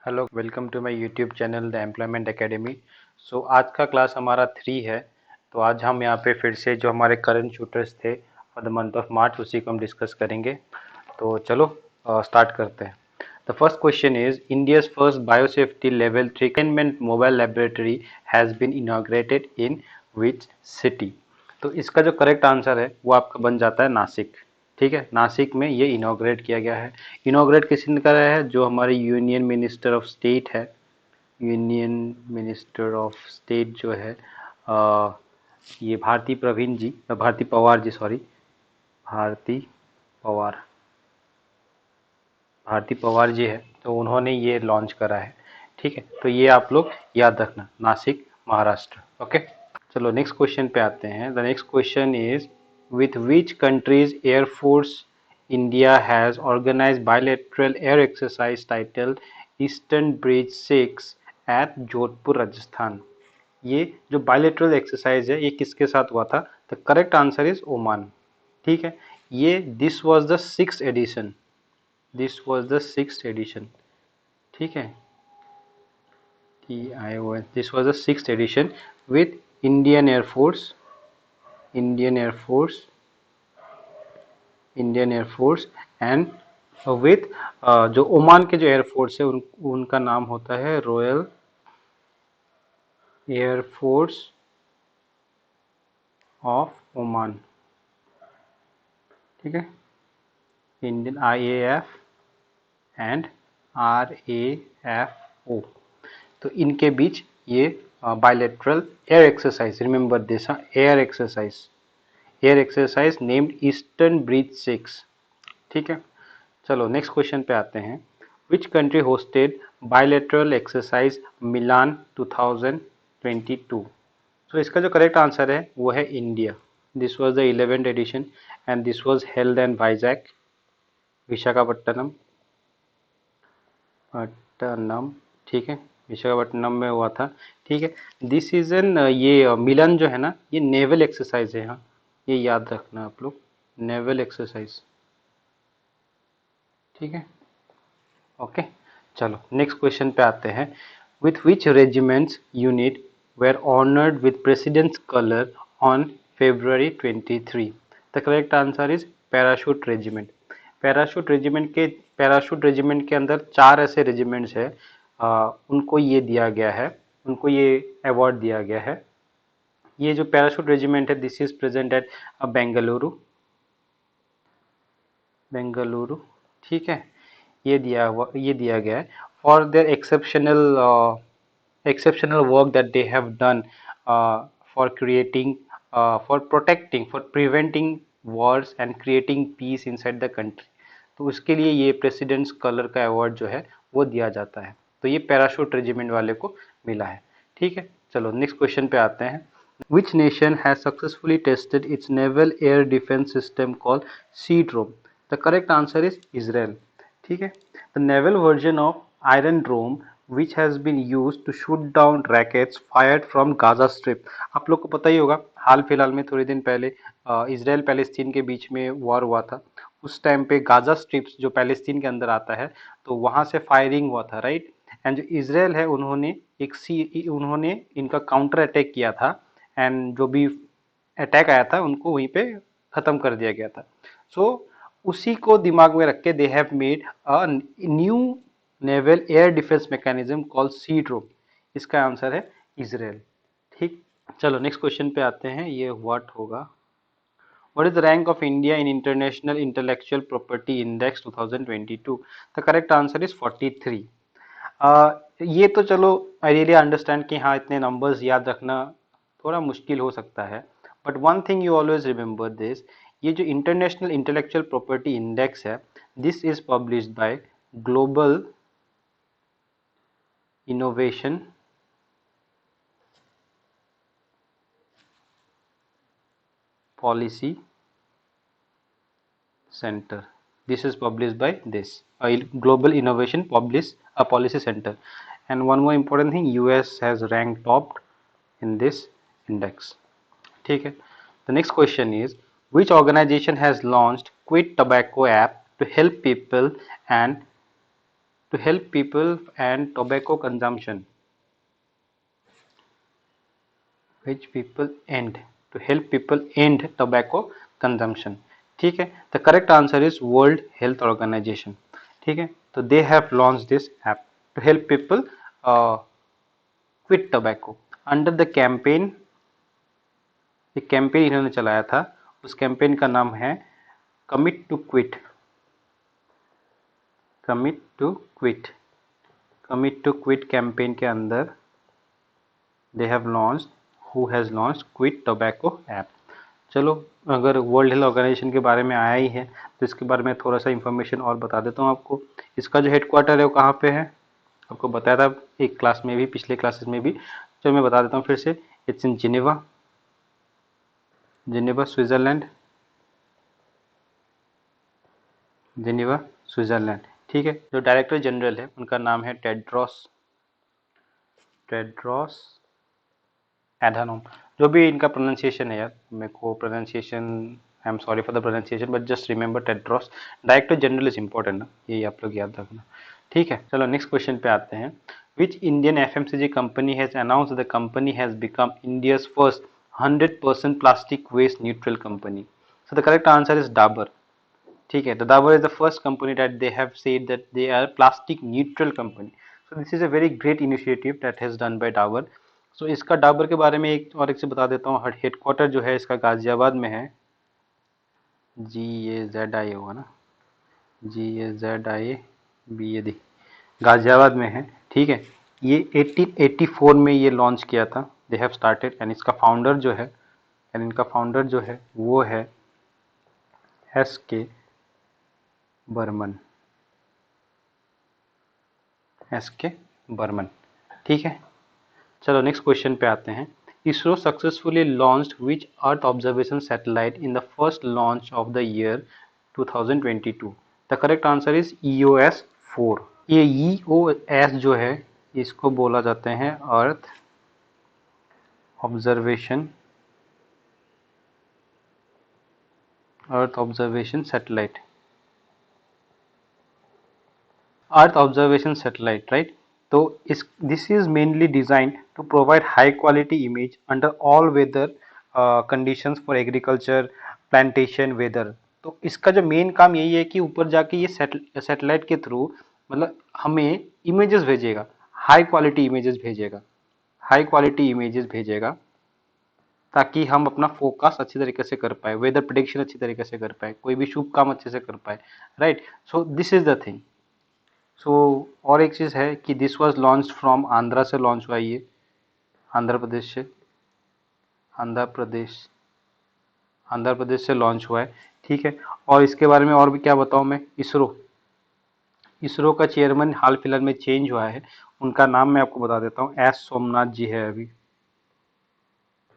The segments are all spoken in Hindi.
Hello, welcome to my YouTube channel the employment academy. So आज का क्लास हमारा 3 है। तो आज हम यहाँ पे फिर से जो हमारे करंट शूटर्स थे for the month of March उसी को हम डिस्कस करेंगे। तो चलो स्टार्ट करते हैं। The first question is India's first biosafety level 3 containment mobile laboratory has been inaugurated in which city. तो इसका जो करेक्ट आंसर है वो आपका बन जाता है नासिक। ठीक है, नासिक में ये इनॉग्रेट किया गया है। इनॉग्रेट किसने करा है? जो हमारे यूनियन मिनिस्टर ऑफ स्टेट है। यूनियन मिनिस्टर ऑफ स्टेट जो है ये भारती प्रवीण जी, भारती पवार जी, सॉरी, भारती पवार, भारती पवार जी है। तो उन्होंने ये लॉन्च करा है। ठीक है, तो ये आप लोग याद रखना, नासिक, महाराष्ट्र। ओके, चलो नेक्स्ट क्वेश्चन पे आते हैं। The next question is with which countries air force India has organized bilateral air exercise title eastern bridge 6 at Jodhpur Rajasthan. ये जो बायलैटरल एक्सरसाइज है ये किसके साथ हुआ था? The correct answer is Oman. ठीक है, ये this was the 6th edition. This was the 6th edition. ठीक है, this was the 6th edition with Indian Air Force, Indian Air Force, Indian air force and with जो ओमान के जो एयरफोर्स है उनका नाम होता है रॉयल एयरफोर्स ऑफ ओमान। ठीक है, इंडियन IAF एंड RAFO। तो इनके बीच ये bilateral air exercise, remember this, air exercise named Eastern bridge 6। ठीक है, चलो नेक्स्ट क्वेश्चन पे आते हैं। Which country hosted bilateral exercise Milan 2022। तो इसका जो करेक्ट आंसर है वो है India. This was the 11th edition and this was held in Vizag, Visakhapatnam, Patnam. ठीक है, विशाखापट्टनम में हुआ था। ठीक है, दिस इज एन ये मिलन जो है ना, ये नेवल एक्सरसाइज है। हाँ, ये याद रखना आप लोग, नेवल एक्सरसाइज। ठीक है, ओके। चलो नेक्स्ट क्वेश्चन पे आते हैं। With which regiments unit were honoured with president's colour on February 23। The correct answer is parachute regiment. Parachute regiment के अंदर 4 ऐसे रेजिमेंट्स है, उनको ये दिया गया है, उनको ये अवार्ड दिया गया है। ये जो पैराशूट रेजिमेंट है this is present at Bengaluru, Bengaluru. ठीक है, ये दिया गया है for their exceptional work that they have done for creating, for protecting, for preventing wars and creating peace inside the country। तो उसके लिए ये प्रेसिडेंट्स कलर का अवार्ड जो है वो दिया जाता है। तो ये पैराशूट रेजिमेंट वाले को मिला है। ठीक है, चलो नेक्स्ट क्वेश्चन पे आते हैं। Which nation has successfully tested its naval air defense system called Sea Drome? The correct answer is Israel। ठीक है, the naval version of Iron Dome which has been used to shoot down rockets fired from Gaza Strip। आप लोग को पता ही होगा, हाल फिलहाल में थोड़े दिन पहले इसराइल पैलेस्तीन के बीच में वॉर हुआ था। उस टाइम पे गाजा स्ट्रिप्स जो पैलेस्तीन के अंदर आता है तो वहां से फायरिंग हुआ था, राइट। एंड जो इसराइल है उन्होंने इनका काउंटर अटैक किया था एंड जो भी अटैक आया था उनको वहीं पे खत्म कर दिया गया था। सो उसी को दिमाग में रख के they have made a new naval air defence mechanism called C dome. इसका आंसर है इसराइल। ठीक, चलो नेक्स्ट क्वेश्चन पे आते हैं। ये व्हाट होगा, what is the rank of India in international intellectual property index 2022? The correct answer is 43। ये तो चलो आई रियली अंडरस्टैंड कि हाँ इतने नंबर्स याद रखना थोड़ा मुश्किल हो सकता है, but one thing you always remember this, ये जो इंटरनेशनल इंटेलेक्चुअल प्रॉपर्टी इंडेक्स है this is published by global innovation policy center। This is published by this global innovation publish a policy center। And one more important thing, US has ranked top in this index। ठीक है, the next question is which organization has launched quit tobacco app to help people and to help people and tobacco consumption, which people end to help people end tobacco consumption. ठीक है, the correct answer is World Health Organization. ठीक है, तो they have launched this app to help people uh, quit tobacco under the campaign. एक कैंपेन इन्होंने चलाया था, उस कैंपेन का नाम है commit to quit, commit to quit, commit to quit campaign के अंदर they have launch, who has launch quit tobacco app. चलो, अगर वर्ल्ड हेल्थ ऑर्गेनाइजेशन के बारे में आया ही है तो इसके बारे में थोड़ा सा इन्फॉर्मेशन और बता देता हूँ आपको. इसका जो हेडक्वार्टर है वो कहाँ पे है, आपको बताया था एक क्लास में भी, पिछले क्लासेस में भी. चलो मैं बता देता हूँ फिर से. It's in Geneva, Geneva Switzerland, Geneva Switzerland. ठीक है, जो डायरेक्टर जनरल है उनका नाम है टेड्रोस, टेड्रोस एधानोम. जो भी इनका प्रोनाउंसिएशन है यार, मेरे को pronunciation, I am sorry for the pronunciation, but just remember Tedros. Director general is important ना, ये आप लोग याद रखना. ठीक है, चलो नेक्स्ट क्वेश्चन पे आते हैं. Which Indian FMCG company has announced the company has become India's first 100% plastic waste neutral company. So the correct answer is Dabur. ठीक है, तो Dabur is the first company that they have said that they are plastic neutral company. So this is a very great initiative that has done by Dabur. So इसका डाबर के बारे में एक और एक से बता देता हूँ. हेडक्वार्टर जो है इसका गाजियाबाद में है, GAZI होगा ना, GAZIABAD, गाजियाबाद में है. ठीक है, ये 1884 में ये लॉन्च किया था, दे हैव स्टार्टेड. एंड इसका फाउंडर जो है, एंड इनका फाउंडर जो है वो है SK बर्मन, SK बर्मन. ठीक है, चलो नेक्स्ट क्वेश्चन पे आते हैं. ISRO successfully launched which earth observation satellite in the first launch of the year 2022. The correct answer is EOS 4. ये EOS जो है इसको बोला जाते हैं earth observation, earth observation satellite, earth observation satellite, right. तो इस this is mainly designed to provide high quality image under all weather conditions for agriculture, plantation, weather. तो इसका जो मेन काम यही है कि ऊपर जाके ये सैटेलाइट के थ्रू मतलब हमें इमेजेस भेजेगा, हाई क्वालिटी इमेजेस भेजेगा, हाई क्वालिटी इमेजेस भेजेगा, ताकि हम अपना फोकस अच्छी तरीके से कर पाए, वेदर प्रिडिक्शन अच्छी तरीके से कर पाए, कोई भी शुभ काम अच्छे से कर पाए, right. So this is the thing. So और एक चीज़ है कि this was launch from Andhra से लॉन्च हुआ ये, आंध्र प्रदेश से, आंध्र प्रदेश, आंध्र प्रदेश से लॉन्च हुआ है. ठीक है, और इसके बारे में और भी क्या बताऊँ मैं. इसरो, इसरो का चेयरमैन हाल फिलहाल में चेंज हुआ है, उनका नाम मैं आपको बता देता हूँ. एस सोमनाथ जी है अभी,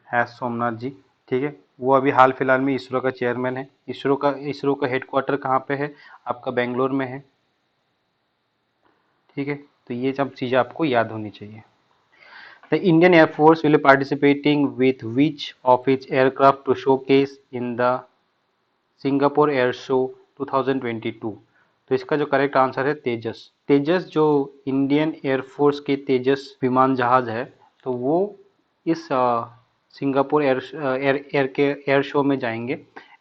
एस सोमनाथ जी. ठीक है, वो अभी हाल फिलहाल में इसरो का चेयरमैन है. इसरो का हेडक्वार्टर कहाँ पे है, आपका बेंगलोर में है. ठीक है, तो ये सब चीज़ें आपको याद होनी चाहिए. The Indian Air Force will be participating with which of its aircraft to showcase in the Singapore Air Show 2022. तो इसका जो करेक्ट आंसर है तेजस. तेजस जो इंडियन एयरफोर्स के तेजस विमान जहाज है, तो वो इस सिंगापुर एयर शो में जाएंगे.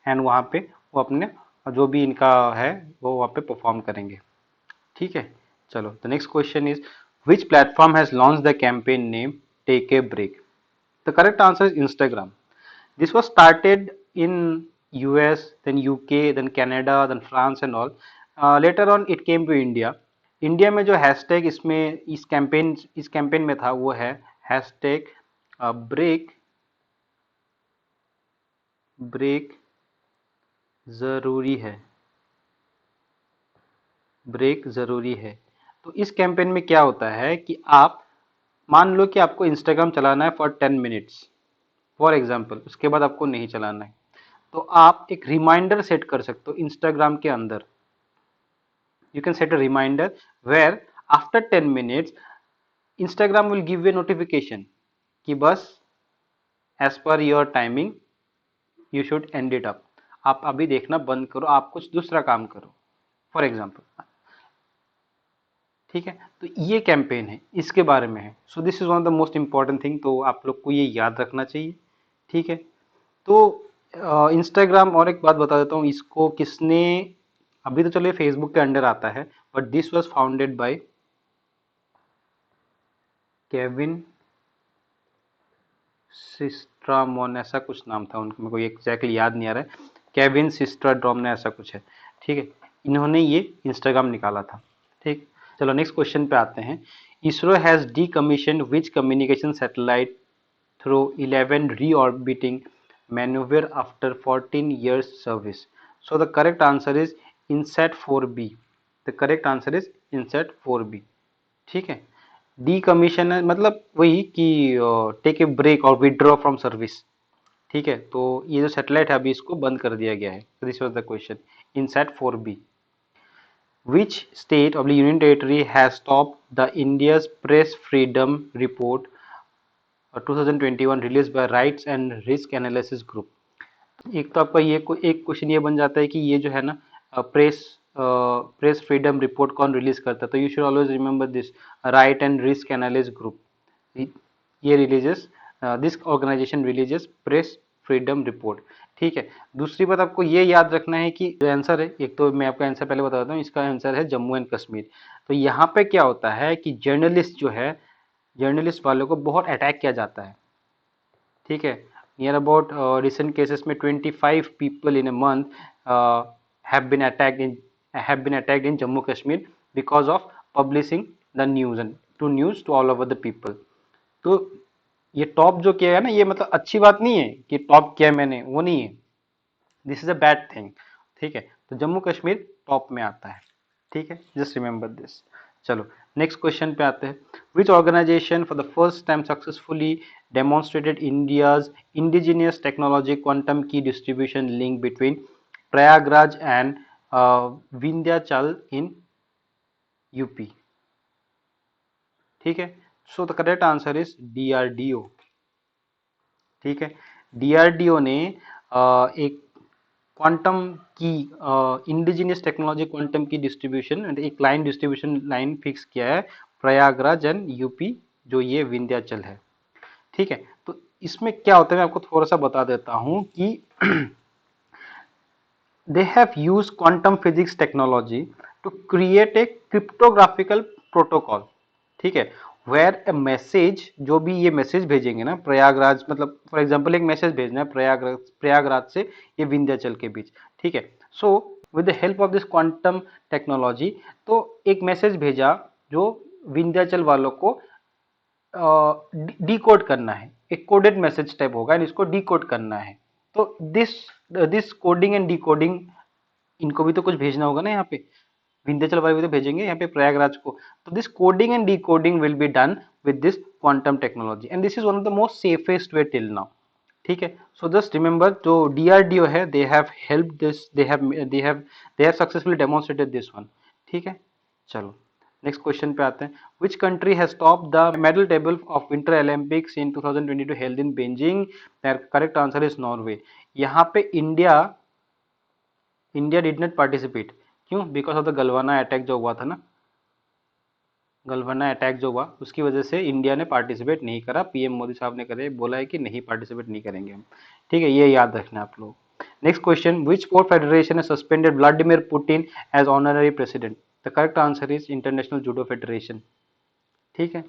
एंड वहाँ पे वो अपने जो भी इनका है वो वहाँ पे परफॉर्म करेंगे. ठीक है, चलो the next question is which platform has launch the campaign name take a break. The correct answer is Instagram. This was started in US, then UK, then Canada, then France and all. Later on it came to India. India में जो हैशटैग इसमें इस कैंपेन में था वो है हैशटैग ब्रेक, ब्रेक जरूरी है, ब्रेक ज़रूरी है. तो इस कैंपेन में क्या होता है कि आप मान लो कि आपको इंस्टाग्राम चलाना है फॉर 10 मिनट्स, फॉर एग्जाम्पल, उसके बाद आपको नहीं चलाना है, तो आप एक रिमाइंडर सेट कर सकते हो इंस्टाग्राम के अंदर. You can set a reminder where after 10 minutes Instagram will give a notification कि बस as per your timing you should end it up. आप अभी देखना बंद करो, आप कुछ दूसरा काम करो, फॉर एग्जाम्पल. ठीक है, तो ये कैंपेन है, इसके बारे में है। सो this is one of the most important thing, तो आप लोग को ये याद रखना चाहिए। ठीक है, तो इंस्टाग्राम, और एक बात बता देता हूँ, इसको किसने, अभी तो चलिए फेसबुक के अंडर आता है, but this was founded by Kevin Systrom, ऐसा कुछ नाम था उनका, मेरे को एग्जैक्टली याद नहीं आ रहा है, केविन सिस्ट्राड्रॉम ने, ऐसा कुछ है। ठीक है, इन्होंने ये इंस्टाग्राम निकाला था। ठीक, चलो नेक्स्ट क्वेश्चन पे आते हैं। ISRO has decommission which communication satellite through 11 reorbiting maneuver after 14 years service. So the correct answer is INSAT 4B. The correct answer is INSAT 4B. ठीक है, decommission है मतलब वही कि टेक ए ब्रेक और विड्रॉ फ्रॉम सर्विस। ठीक है, तो ये जो सैटेलाइट है अभी इसको बंद कर दिया गया है। This was the question, INSAT 4B. Which state of the union territory has topped the India's press freedom report 2021 release by rights and risk analysis group? एक तो आपका ये एक क्वेश्चन ये बन जाता है कि ये जो है ना, प्रेस फ्रीडम रिपोर्ट कौन रिलीज करता है, तो you should always remember this, right and risk analysis group, ये releases, this organisation releases press freedom report. ठीक है, दूसरी बात आपको ये याद रखना है कि जो आंसर है, एक तो मैं आपका आंसर पहले बता देता हूँ, इसका आंसर है जम्मू एंड कश्मीर। तो यहाँ पे क्या होता है कि जर्नलिस्ट जो है, जर्नलिस्ट वालों को बहुत अटैक किया जाता है। ठीक है, नियर अबाउट रिसेंट केसेस में 25 people in a month have been attacked in Jammu Kashmir because of publishing the news and to all over the people. तो ये टॉप जो किया है ना, ये मतलब अच्छी बात नहीं है कि टॉप किया मैंने, वो नहीं है, this is a bad thing. ठीक है, तो जम्मू कश्मीर टॉप में आता है। ठीक है, जस्ट रिमेंबर दिस। चलो नेक्स्ट क्वेश्चन पे आते हैं। Which organisation for the first time successfully demonstrated India's indigenous technology quantum key distribution link between Prayagraj and Vindhyachal in UP? ठीक है, so the correct answer is DRDO. ठीक है, डीआरडीओ ने एक quantum key indigenous technology quantum key distribution, एक लाइन डिस्ट्रीब्यूशन लाइन फिक्स किया है प्रयागराज एंड यूपी, जो ये विंध्याचल है। ठीक है, तो इसमें क्या होता है मैं आपको थोड़ा सा बता देता हूं कि they have used quantum physics technology to create a cryptographical protocol। ठीक है, where a message, जो भी ये मैसेज भेजेंगे ना प्रयागराज, मतलब फॉर एग्जांपल एक मैसेज भेजना है प्रयागराज से ये विंध्याचल के बीच। ठीक है, so with the help of this quantum technology, तो एक मैसेज भेजा जो विंध्याचल वालों को डिकोड करना है, एक कोडेड मैसेज टाइप होगा, इसको डिकोड करना है। तो this this coding and decoding, इनको भी तो कुछ भेजना होगा ना, यहाँ पे विंध्याचल वाले भी तो भेजेंगे यहाँ पे प्रयागराज को। तो this coding and decoding will be done with this quantum technology and this is one of the most safest way till now. ठीक है, सो जस्ट रिमेंबर जो डीआरडीओ है, they have help this, they have successfully demonstrated this one. ठीक है, चलो नेक्स्ट क्वेश्चन पे आते हैं। Which country has top the medal table of winter Olympics in 2022 held in Beijing? Correct answer is Norway. यहाँ पे इंडिया डिड नॉट पार्टिसिपेट, क्यों? बिकॉज ऑफ द गलवाना अटैक जो हुआ था ना, गलवाना अटैक जो हुआ उसकी वजह से इंडिया ने पार्टिसिपेट नहीं करा। पीएम मोदी साहब ने करे बोला है कि नहीं पार्टिसिपेट नहीं करेंगे हम। ठीक है, ये याद रखना आप लोग। Next question, which sport federation has suspended Vladimir Putin as honorary president? The correct answer is international judo federation. ठीक है,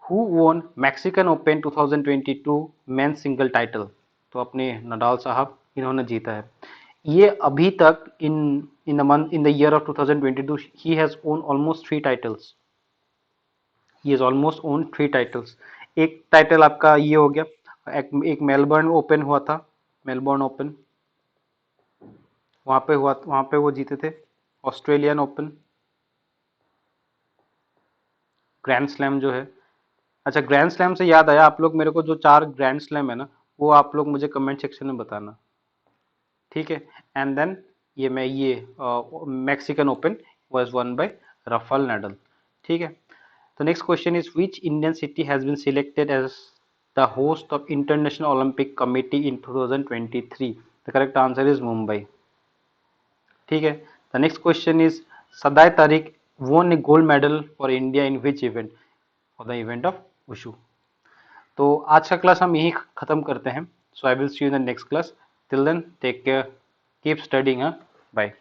who won Mexican open 2022 men's single title? तो अपने नडाल साहब, इन्होंने जीता है ये अभी तक। In the month, in the year of 2022 he has own almost 3 titles. He has almost own 3 titles. एक टाइटल आपका ये हो गया, एक मेलबर्न ओपन हुआ था, मेलबर्न ओपन, वहां पे वो जीते थे। ऑस्ट्रेलियन ओपन, ग्रैंड स्लैम जो है। अच्छा, ग्रैंड स्लैम से याद आया, आप लोग मेरे को जो 4 ग्रैंड स्लैम है ना, वो आप लोग मुझे कमेंट सेक्शन में बताना। ठीक है, एंड देन ये Mexican open was won by Rafael Nadal. ठीक है, तो next question is which Indian city has been selected as the host of international Olympic committee in 2023? The correct answer is Mumbai. ठीक है, द नेक्स्ट क्वेश्चन इज सदाई Tariq won a gold medal for India in which event? For the event of wushu. तो आज का क्लास हम यही खत्म करते हैं. So I will see you in the next class. Till then, take care. Keep studying. Bye.